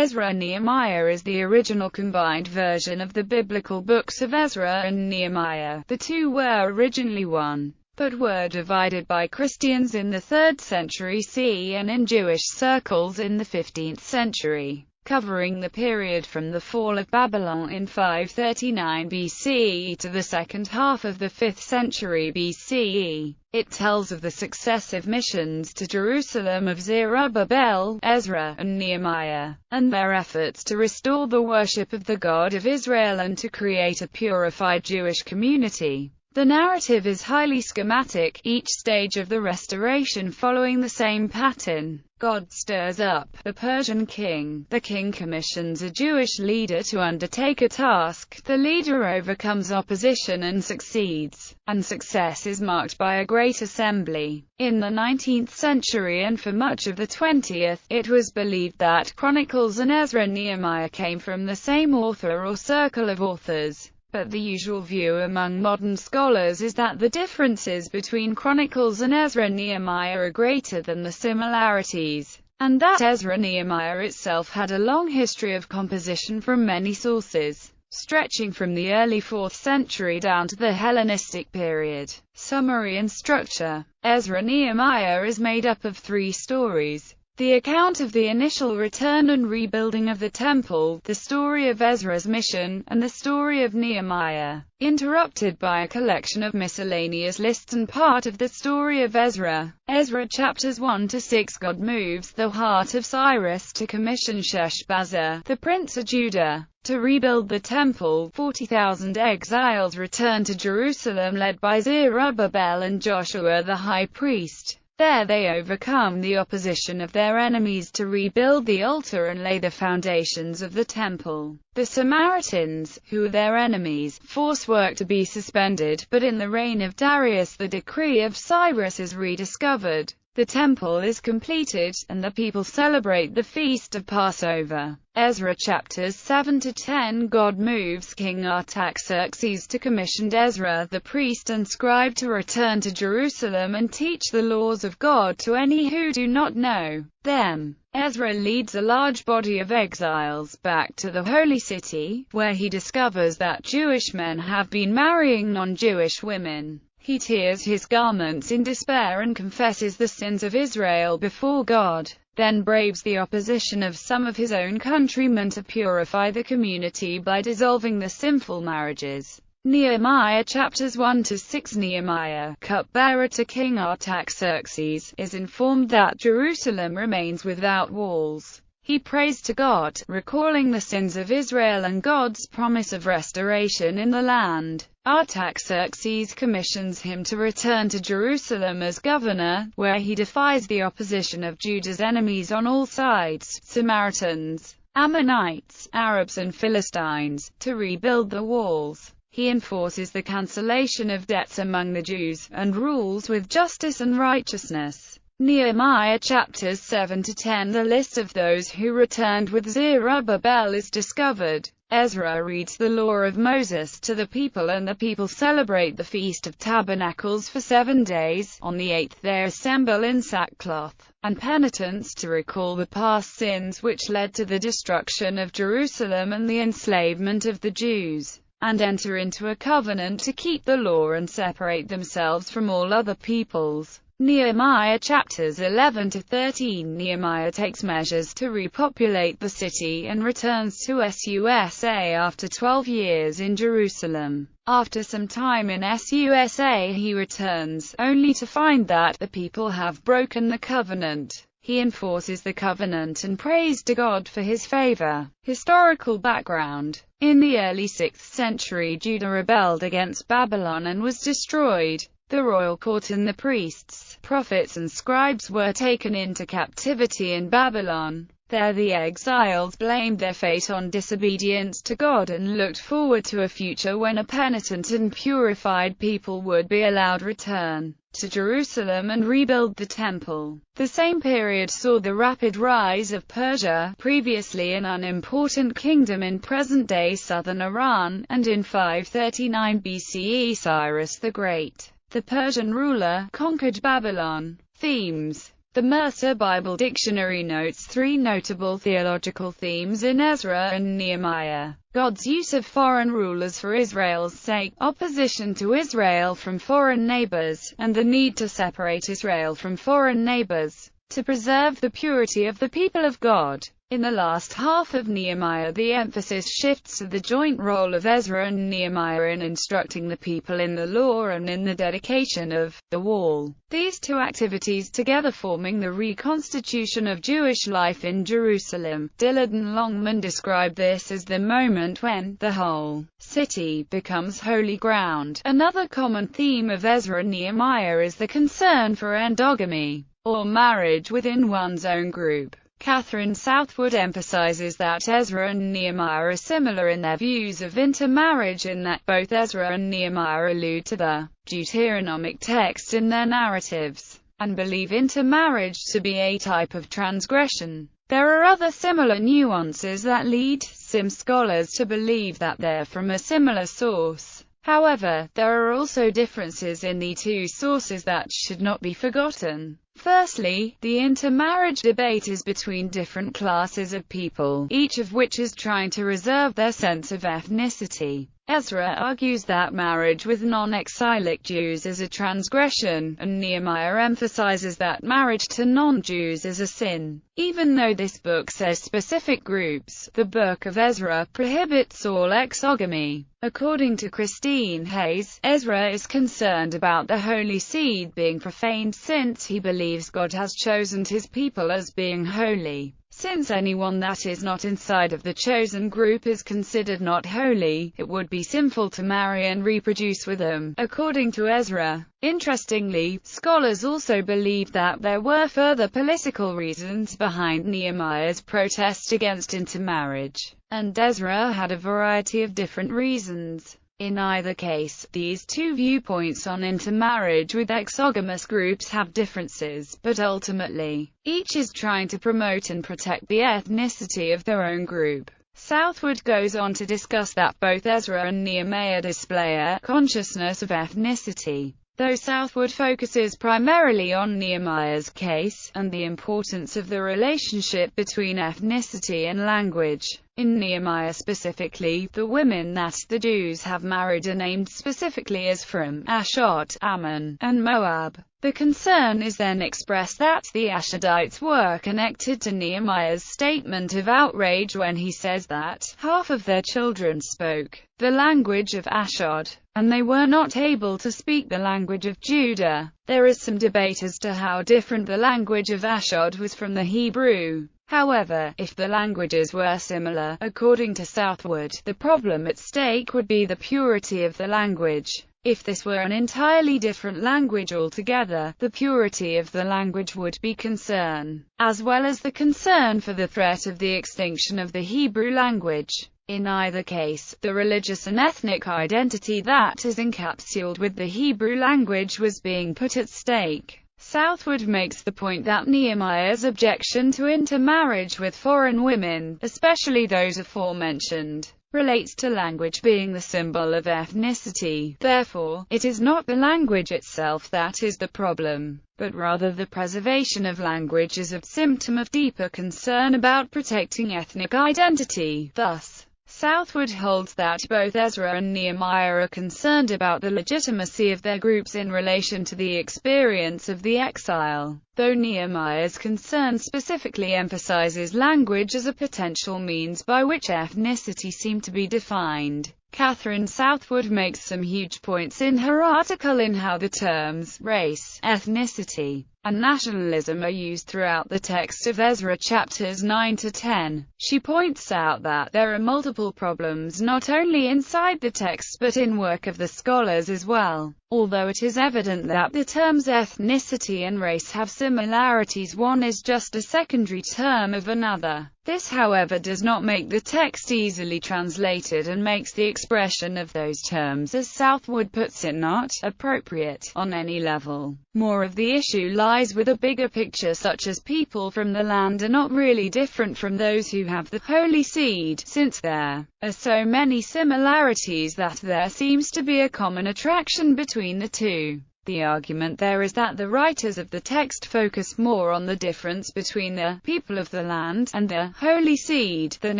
Ezra and Nehemiah is the original combined version of the biblical books of Ezra and Nehemiah. The two were originally one, but were divided by Christians in the 3rd century CE and in Jewish circles in the 15th century, covering the period from the fall of Babylon in 539 BCE to the second half of the 5th century BCE. It tells of the successive missions to Jerusalem of Zerubbabel, Ezra, and Nehemiah, and their efforts to restore the worship of the God of Israel and to create a purified Jewish community. The narrative is highly schematic, each stage of the restoration following the same pattern. God stirs up the Persian king. The king commissions a Jewish leader to undertake a task. The leader overcomes opposition and succeeds, and success is marked by a great assembly. In the 19th century and for much of the 20th, it was believed that Chronicles and Ezra and Nehemiah came from the same author or circle of authors. But the usual view among modern scholars is that the differences between Chronicles and Ezra and Nehemiah are greater than the similarities, and that Ezra and Nehemiah itself had a long history of composition from many sources, stretching from the early 4th century down to the Hellenistic period. Summary and structure. Ezra and Nehemiah is made up of 3 stories. The account of the initial return and rebuilding of the temple, the story of Ezra's mission, and the story of Nehemiah, interrupted by a collection of miscellaneous lists and part of the story of Ezra. Ezra chapters 1 to 6. God moves the heart of Cyrus to commission Sheshbazzar, the prince of Judah, to rebuild the temple. 40,000 exiles return to Jerusalem led by Zerubbabel and Joshua the high priest. There they overcome the opposition of their enemies to rebuild the altar and lay the foundations of the temple. The Samaritans, who are their enemies, force work to be suspended, but in the reign of Darius the decree of Cyrus is rediscovered. The temple is completed, and the people celebrate the feast of Passover. Ezra chapters 7 to 10. God moves King Artaxerxes to commission Ezra the priest and scribe to return to Jerusalem and teach the laws of God to any who do not know them. Ezra leads a large body of exiles back to the holy city, where he discovers that Jewish men have been marrying non-Jewish women. He tears his garments in despair and confesses the sins of Israel before God, then braves the opposition of some of his own countrymen to purify the community by dissolving the sinful marriages. Nehemiah chapters 1 to 6. Nehemiah, cupbearer to King Artaxerxes, is informed that Jerusalem remains without walls. He prays to God, recalling the sins of Israel and God's promise of restoration in the land. Artaxerxes commissions him to return to Jerusalem as governor, where he defies the opposition of Judah's enemies on all sides, Samaritans, Ammonites, Arabs and Philistines, to rebuild the walls. He enforces the cancellation of debts among the Jews, and rules with justice and righteousness. Nehemiah chapters 7 to 10. The list of those who returned with Zerubbabel is discovered. Ezra reads the law of Moses to the people, and the people celebrate the Feast of Tabernacles for 7 days. On the 8th they assemble in sackcloth and penitence to recall the past sins which led to the destruction of Jerusalem and the enslavement of the Jews, and enter into a covenant to keep the law and separate themselves from all other peoples. Nehemiah chapters 11 to 13. Nehemiah takes measures to repopulate the city and returns to Susa after 12 years in Jerusalem. After some time in Susa he returns, only to find that the people have broken the covenant. He enforces the covenant and prays to God for his favor. Historical background. In the early 6th century Judah rebelled against Babylon and was destroyed. The royal court and the priests, prophets and scribes were taken into captivity in Babylon. There the exiles blamed their fate on disobedience to God and looked forward to a future when a penitent and purified people would be allowed return to Jerusalem and rebuild the temple. The same period saw the rapid rise of Persia, previously an unimportant kingdom in present-day southern Iran, and in 539 BCE Cyrus the Great, the Persian ruler, conquered Babylon. Themes. The Mercer Bible Dictionary notes three notable theological themes in Ezra and Nehemiah: God's use of foreign rulers for Israel's sake, opposition to Israel from foreign neighbors, and the need to separate Israel from foreign neighbors, to preserve the purity of the people of God. In the last half of Nehemiah, the emphasis shifts to the joint role of Ezra and Nehemiah in instructing the people in the law and in the dedication of the wall. These two activities together forming the reconstitution of Jewish life in Jerusalem. Dillard and Longman describe this as the moment when the whole city becomes holy ground. Another common theme of Ezra and Nehemiah is the concern for endogamy, or marriage within one's own group. Catherine Southwood emphasizes that Ezra and Nehemiah are similar in their views of intermarriage, in that both Ezra and Nehemiah allude to the Deuteronomic text in their narratives, and believe intermarriage to be a type of transgression. There are other similar nuances that lead some scholars to believe that they're from a similar source. However, there are also differences in the two sources that should not be forgotten. Firstly, the intermarriage debate is between different classes of people, each of which is trying to reserve their sense of ethnicity. Ezra argues that marriage with non-exilic Jews is a transgression, and Nehemiah emphasizes that marriage to non-Jews is a sin. Even though this book says specific groups, the Book of Ezra prohibits all exogamy. According to Christine Hayes, Ezra is concerned about the holy seed being profaned since he believes God has chosen his people as being holy. Since anyone that is not inside of the chosen group is considered not holy, it would be sinful to marry and reproduce with them, according to Ezra. Interestingly, scholars also believe that there were further political reasons behind Nehemiah's protest against intermarriage, and Ezra had a variety of different reasons. In either case, these two viewpoints on intermarriage with exogamous groups have differences, but ultimately, each is trying to promote and protect the ethnicity of their own group. Southwood goes on to discuss that both Ezra and Nehemiah display a consciousness of ethnicity, though Southwood focuses primarily on Nehemiah's case, and the importance of the relationship between ethnicity and language. In Nehemiah specifically, the women that the Jews have married are named specifically as from Ashdod, Ammon, and Moab. The concern is then expressed that the Ashdodites were connected to Nehemiah's statement of outrage when he says that half of their children spoke the language of Ashdod, and they were not able to speak the language of Judah. There is some debate as to how different the language of Ashdod was from the Hebrew. However, if the languages were similar, according to Southwood, the problem at stake would be the purity of the language. If this were an entirely different language altogether, the purity of the language would be concern, as well as the concern for the threat of the extinction of the Hebrew language. In either case, the religious and ethnic identity that is encapsulated with the Hebrew language was being put at stake. Southwood makes the point that Nehemiah's objection to intermarriage with foreign women, especially those aforementioned, relates to language being the symbol of ethnicity. Therefore, it is not the language itself that is the problem, but rather the preservation of language is a symptom of deeper concern about protecting ethnic identity. Thus, Southwood holds that both Ezra and Nehemiah are concerned about the legitimacy of their groups in relation to the experience of the exile, though Nehemiah's concern specifically emphasizes language as a potential means by which ethnicity seemed to be defined. Catherine Southwood makes some huge points in her article in how the terms race, ethnicity, and nationalism are used throughout the text of Ezra chapters 9 to 10. She points out that there are multiple problems not only inside the text but in work of the scholars as well. Although it is evident that the terms ethnicity and race have similarities, one is just a secondary term of another. This, however, does not make the text easily translated and makes the expression of those terms, as Southwood puts it, not appropriate on any level. More of the issue lies with a bigger picture, such as people from the land are not really different from those who have the holy seed, since there are so many similarities that there seems to be a common attraction between the two. The argument there is that the writers of the text focus more on the difference between the people of the land and the holy seed than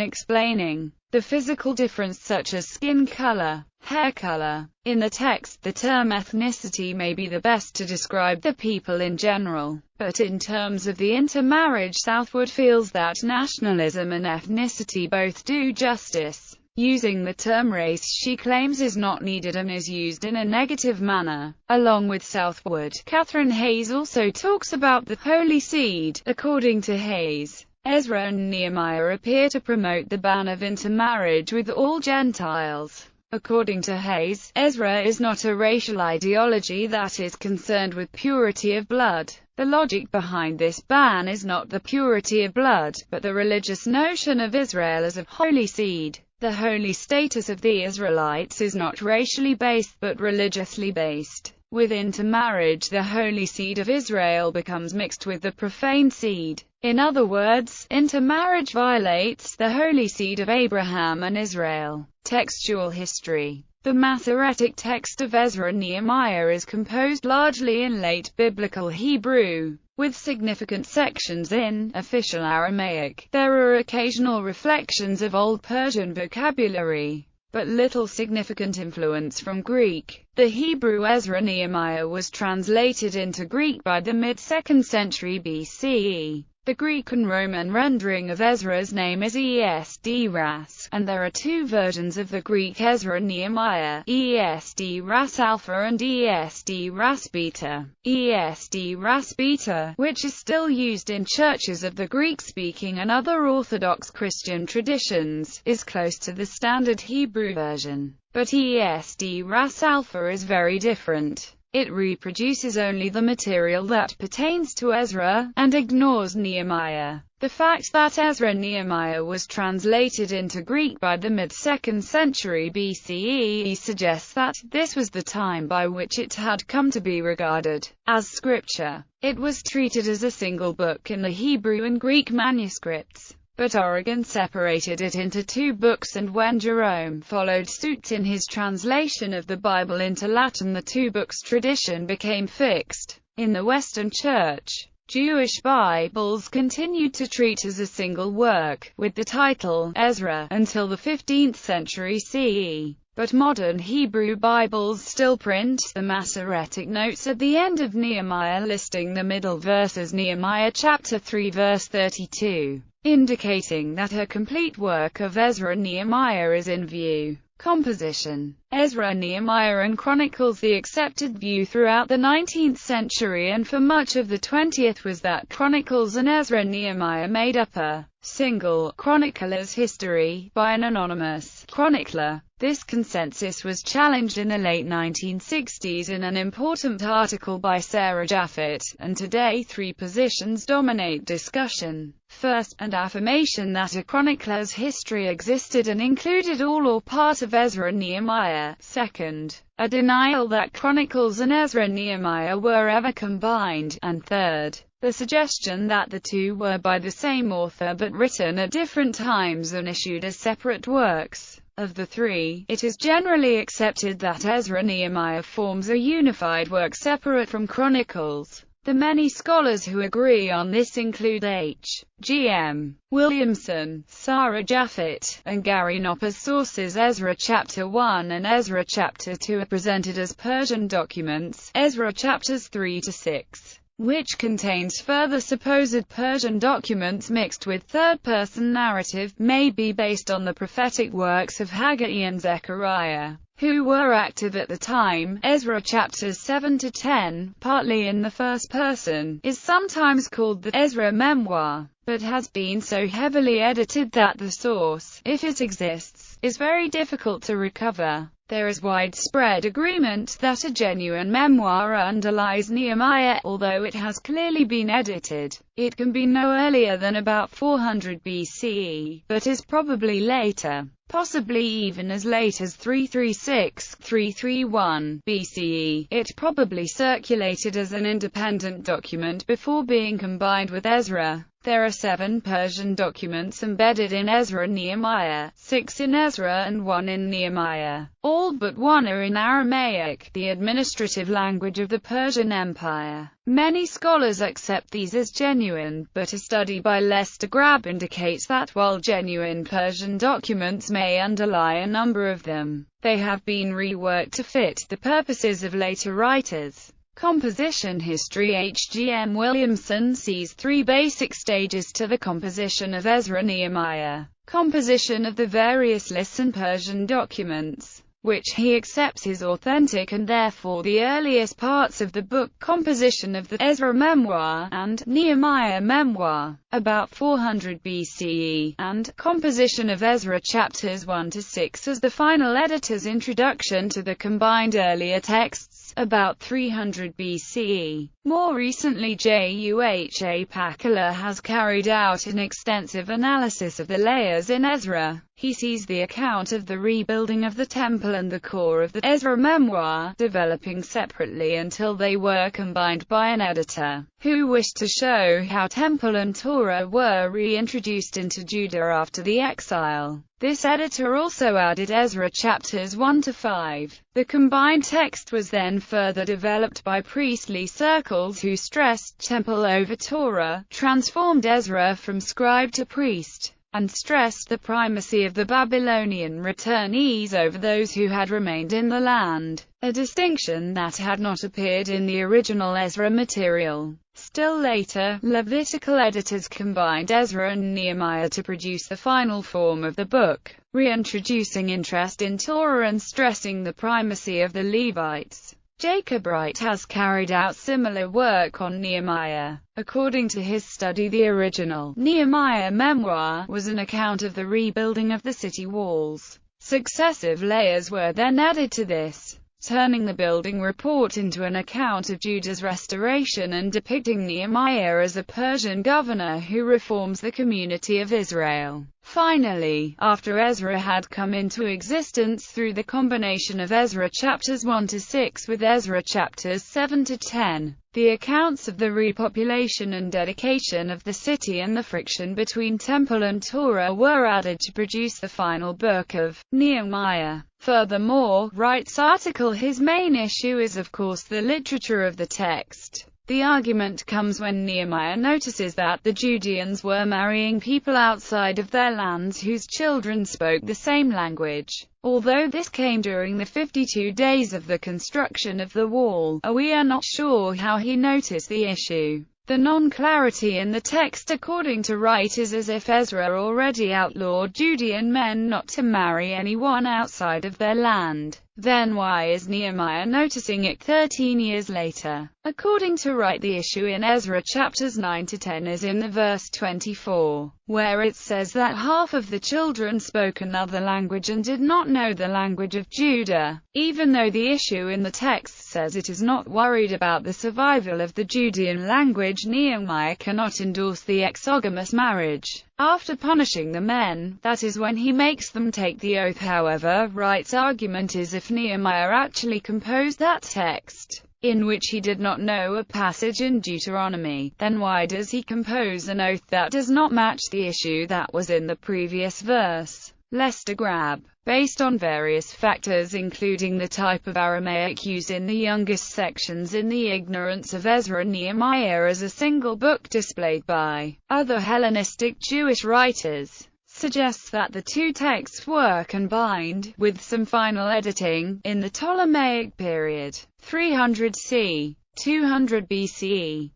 explaining the physical difference such as skin color, hair color. In the text, the term ethnicity may be the best to describe the people in general, but in terms of the intermarriage, Southwood feels that nationalism and ethnicity both do justice. Using the term race, she claims, is not needed and is used in a negative manner. Along with Southwood, Catherine Hayes also talks about the holy seed. According to Hayes, Ezra and Nehemiah appear to promote the ban of intermarriage with all Gentiles. According to Hayes, Ezra is not a racial ideology that is concerned with purity of blood. The logic behind this ban is not the purity of blood, but the religious notion of Israel as a holy seed. The holy status of the Israelites is not racially based but religiously based. With intermarriage, the holy seed of Israel becomes mixed with the profane seed. In other words, intermarriage violates the holy seed of Abraham and Israel. Textual history. The Masoretic text of Ezra and Nehemiah is composed largely in late Biblical Hebrew, with significant sections in official Aramaic. There are occasional reflections of Old Persian vocabulary, but little significant influence from Greek. The Hebrew Ezra-Nehemiah was translated into Greek by the mid-2nd century BCE. The Greek and Roman rendering of Ezra's name is Esdras, and there are two versions of the Greek Ezra Nehemiah, Esdras Alpha and Esdras Beta. Esdras Beta, which is still used in churches of the Greek-speaking and other Orthodox Christian traditions, is close to the standard Hebrew version. But Esdras Alpha is very different. It reproduces only the material that pertains to Ezra, and ignores Nehemiah. The fact that Ezra-Nehemiah was translated into Greek by the mid-2nd century BCE suggests that this was the time by which it had come to be regarded as scripture. It was treated as a single book in the Hebrew and Greek manuscripts, but Origen separated it into two books, and when Jerome followed suit in his translation of the Bible into Latin, the two books tradition became fixed. In the Western Church, Jewish Bibles continued to treat as a single work, with the title Ezra, until the 15th century CE. But modern Hebrew Bibles still print the Masoretic notes at the end of Nehemiah, listing the middle verses Nehemiah chapter 3 verse 32. Indicating that a complete work of Ezra and Nehemiah is in view. Composition. Ezra, Nehemiah and Chronicles. The accepted view throughout the 19th century and for much of the 20th was that Chronicles and Ezra and Nehemiah made up a single chronicler's history by an anonymous chronicler. This consensus was challenged in the late 1960s in an important article by Sarah Jaffet, and today three positions dominate discussion. First, an affirmation that a chronicler's history existed and included all or part of Ezra and Nehemiah. Second, a denial that Chronicles and Ezra and Nehemiah were ever combined. And third, the suggestion that the two were by the same author but written at different times and issued as separate works. Of the three, it is generally accepted that Ezra-Nehemiah forms a unified work separate from Chronicles. The many scholars who agree on this include H. G. M. Williamson, Sarah Jaffet, and Gary Knopper's sources. Ezra chapter 1 and Ezra chapter 2 are presented as Persian documents, Ezra chapters 3 to 6. Which contains further supposed Persian documents mixed with third-person narrative, may be based on the prophetic works of Haggai and Zechariah, who were active at the time. Ezra chapters 7 to 10, partly in the first person, is sometimes called the Ezra memoir, but has been so heavily edited that the source, if it exists, is very difficult to recover. There is widespread agreement that a genuine memoir underlies Nehemiah, although it has clearly been edited. It can be no earlier than about 400 BCE, but is probably later, possibly even as late as 336–331 BCE. It probably circulated as an independent document before being combined with Ezra. There are 7 Persian documents embedded in Ezra and Nehemiah, 6 in Ezra and 1 in Nehemiah. All but 1 are in Aramaic, the administrative language of the Persian Empire. Many scholars accept these as genuine, but a study by Lester Grab indicates that while genuine Persian documents may underlie a number of them, they have been reworked to fit the purposes of later writers. Composition history. H.G.M. Williamson sees 3 basic stages to the composition of Ezra and Nehemiah. Composition of the various lists and Persian documents, which he accepts is authentic and therefore the earliest parts of the book. Composition of the Ezra Memoir and Nehemiah Memoir, about 400 BCE, and composition of Ezra chapters 1 to 6 as the final editor's introduction to the combined earlier texts, about 300 BCE. More recently, Juha Pakala has carried out an extensive analysis of the layers in Ezra. He sees the account of the rebuilding of the temple and the core of the Ezra Memoir developing separately until they were combined by an editor who wished to show how temple and Torah were reintroduced into Judah after the exile. This editor also added Ezra chapters 1 to 5. The combined text was then further developed by priestly circles who stressed temple over Torah, transformed Ezra from scribe to priest, and stressed the primacy of the Babylonian returnees over those who had remained in the land, a distinction that had not appeared in the original Ezra material. Still later, Levitical editors combined Ezra and Nehemiah to produce the final form of the book, reintroducing interest in Torah and stressing the primacy of the Levites. Jacob Wright has carried out similar work on Nehemiah. According to his study, the original Nehemiah Memoir was an account of the rebuilding of the city walls. Successive layers were then added to this, turning the building report into an account of Judah's restoration and depicting Nehemiah as a Persian governor who reforms the community of Israel. Finally, after Ezra had come into existence through the combination of Ezra chapters 1 to 6 with Ezra chapters 7 to 10, the accounts of the repopulation and dedication of the city and the friction between temple and Torah were added to produce the final book of Nehemiah. Furthermore, Wright's article, his main issue is of course the literature of the text. The argument comes when Nehemiah notices that the Judeans were marrying people outside of their lands whose children spoke the same language. Although this came during the 52 days of the construction of the wall, we are not sure how he noticed the issue. The non-clarity in the text, according to Wright, is as if Ezra already outlawed Judean men not to marry anyone outside of their land. Then why is Nehemiah noticing it 13 years later? According to Wright, the issue in Ezra chapters 9 to 10 is in the verse 24, where it says that half of the children spoke another language and did not know the language of Judah. Even though the issue in the text says it is not worried about the survival of the Judean language, Nehemiah cannot endorse the exogamous marriage. After punishing the men, that is when he makes them take the oath. However, Wright's argument is if Nehemiah actually composed that text, in which he did not know a passage in Deuteronomy, then why does he compose an oath that does not match the issue that was in the previous verse? Lester Grab, based on various factors including the type of Aramaic used in the youngest sections in the ignorance of Ezra and Nehemiah as a single book displayed by other Hellenistic Jewish writers, suggests that the two texts were combined, with some final editing, in the Ptolemaic period, 300 c. 200 BCE.